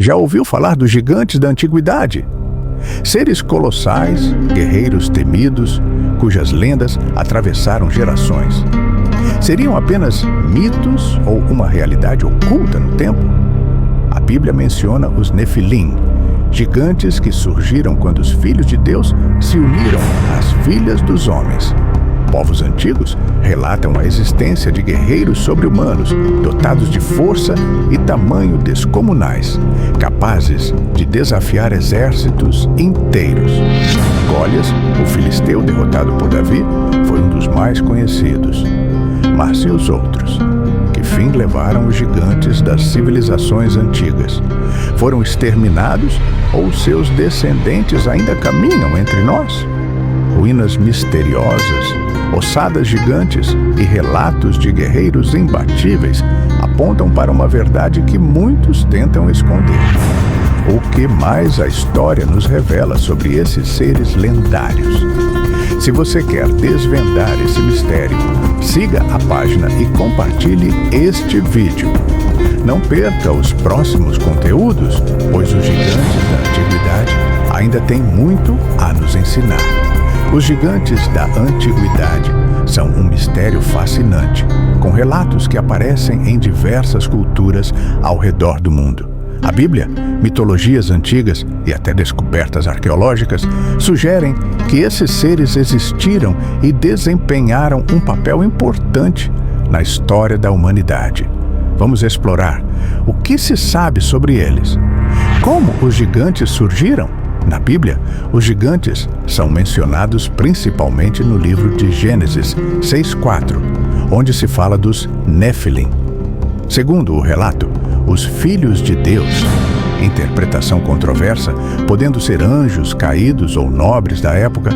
Já ouviu falar dos gigantes da antiguidade? Seres colossais, guerreiros temidos, cujas lendas atravessaram gerações. Seriam apenas mitos ou uma realidade oculta no tempo? A Bíblia menciona os Nefilim, gigantes que surgiram quando os filhos de Deus se uniram às filhas dos homens. Povos antigos relatam a existência de guerreiros sobre-humanos, dotados de força e tamanho descomunais, capazes de desafiar exércitos inteiros. Golias, o filisteu derrotado por Davi, foi um dos mais conhecidos. Mas e os outros? Que fim levaram os gigantes das civilizações antigas? Foram exterminados ou seus descendentes ainda caminham entre nós? Ruínas misteriosas, ossadas gigantes e relatos de guerreiros imbatíveis apontam para uma verdade que muitos tentam esconder. O que mais a história nos revela sobre esses seres lendários? Se você quer desvendar esse mistério, siga a página e compartilhe este vídeo. Não perca os próximos conteúdos, pois os gigantes da antiguidade ainda têm muito a nos ensinar. Os gigantes da antiguidade são um mistério fascinante, com relatos que aparecem em diversas culturas ao redor do mundo. A Bíblia, mitologias antigas e até descobertas arqueológicas sugerem que esses seres existiram e desempenharam um papel importante na história da humanidade. Vamos explorar o que se sabe sobre eles. Como os gigantes surgiram? Na Bíblia, os gigantes são mencionados principalmente no livro de Gênesis 6:4, onde se fala dos Nefilim. Segundo o relato, os filhos de Deus, interpretação controversa, podendo ser anjos caídos ou nobres da época,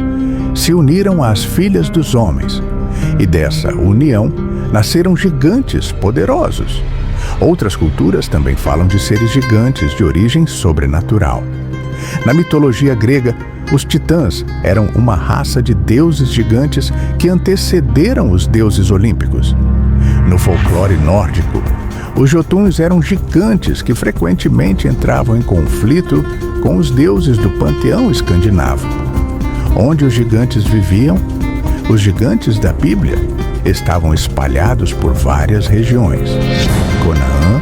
se uniram às filhas dos homens, e dessa união nasceram gigantes poderosos. Outras culturas também falam de seres gigantes de origem sobrenatural. Na mitologia grega, os titãs eram uma raça de deuses gigantes que antecederam os deuses olímpicos. No folclore nórdico, os jotuns eram gigantes que frequentemente entravam em conflito com os deuses do panteão escandinavo. Onde os gigantes viviam? Os gigantes da Bíblia estavam espalhados por várias regiões. Canaã,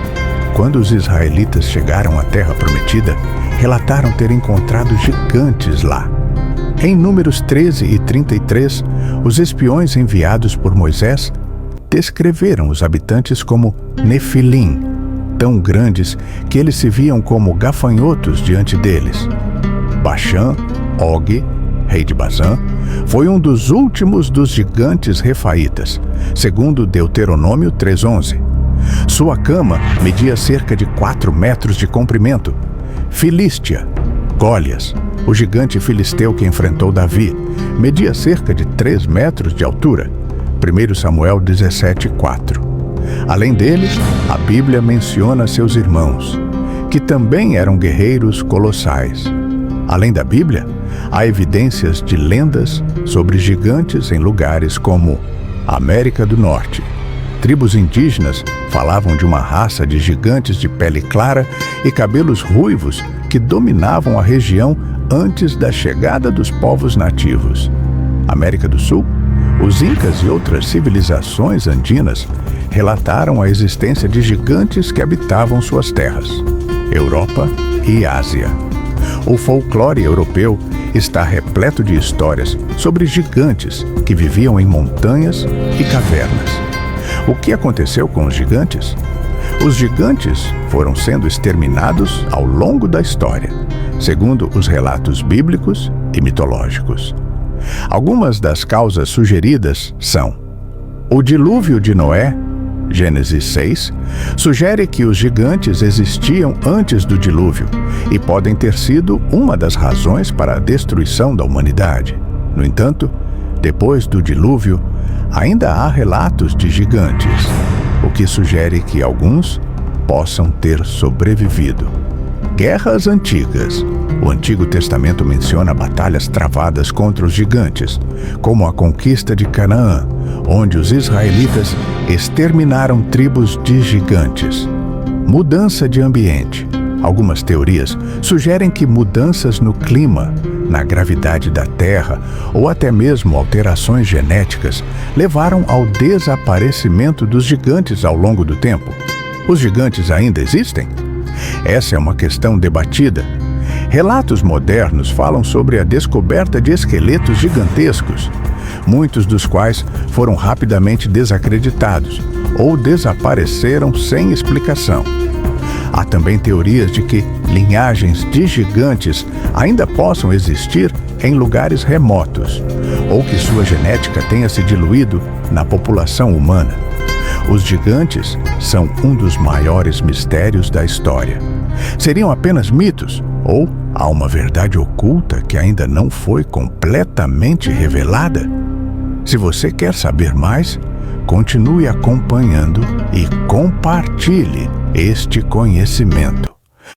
quando os israelitas chegaram à Terra Prometida, relataram ter encontrado gigantes lá. Em Números 13 e 33, os espiões enviados por Moisés descreveram os habitantes como Nefilim, tão grandes que eles se viam como gafanhotos diante deles. Baxã, Og, rei de Bazã, foi um dos últimos dos gigantes refaítas, segundo Deuteronômio 3:11. Sua cama media cerca de 4 metros de comprimento. Filístia, Golias, o gigante filisteu que enfrentou Davi, media cerca de 3 metros de altura. 1 Samuel 17:4. Além dele, a Bíblia menciona seus irmãos, que também eram guerreiros colossais. Além da Bíblia, há evidências de lendas sobre gigantes em lugares como a América do Norte. Tribos indígenas falavam de uma raça de gigantes de pele clara e cabelos ruivos que dominavam a região antes da chegada dos povos nativos. América do Sul, os Incas e outras civilizações andinas relataram a existência de gigantes que habitavam suas terras. Europa e Ásia. O folclore europeu está repleto de histórias sobre gigantes que viviam em montanhas e cavernas. O que aconteceu com os gigantes? Os gigantes foram sendo exterminados ao longo da história, segundo os relatos bíblicos e mitológicos. Algumas das causas sugeridas são: o dilúvio de Noé, Gênesis 6, sugere que os gigantes existiam antes do dilúvio e podem ter sido uma das razões para a destruição da humanidade. No entanto, depois do dilúvio, ainda há relatos de gigantes, o que sugere que alguns possam ter sobrevivido. Guerras antigas. O Antigo Testamento menciona batalhas travadas contra os gigantes, como a conquista de Canaã, onde os israelitas exterminaram tribos de gigantes. Mudança de ambiente. Algumas teorias sugerem que mudanças no clima, na gravidade da Terra ou até mesmo alterações genéticas levaram ao desaparecimento dos gigantes ao longo do tempo. Os gigantes ainda existem? Essa é uma questão debatida. Relatos modernos falam sobre a descoberta de esqueletos gigantescos, muitos dos quais foram rapidamente desacreditados ou desapareceram sem explicação. Há também teorias de que linhagens de gigantes ainda possam existir em lugares remotos, ou que sua genética tenha se diluído na população humana. Os gigantes são um dos maiores mistérios da história. Seriam apenas mitos, ou há uma verdade oculta que ainda não foi completamente revelada? Se você quer saber mais, continue acompanhando e compartilhe este conhecimento.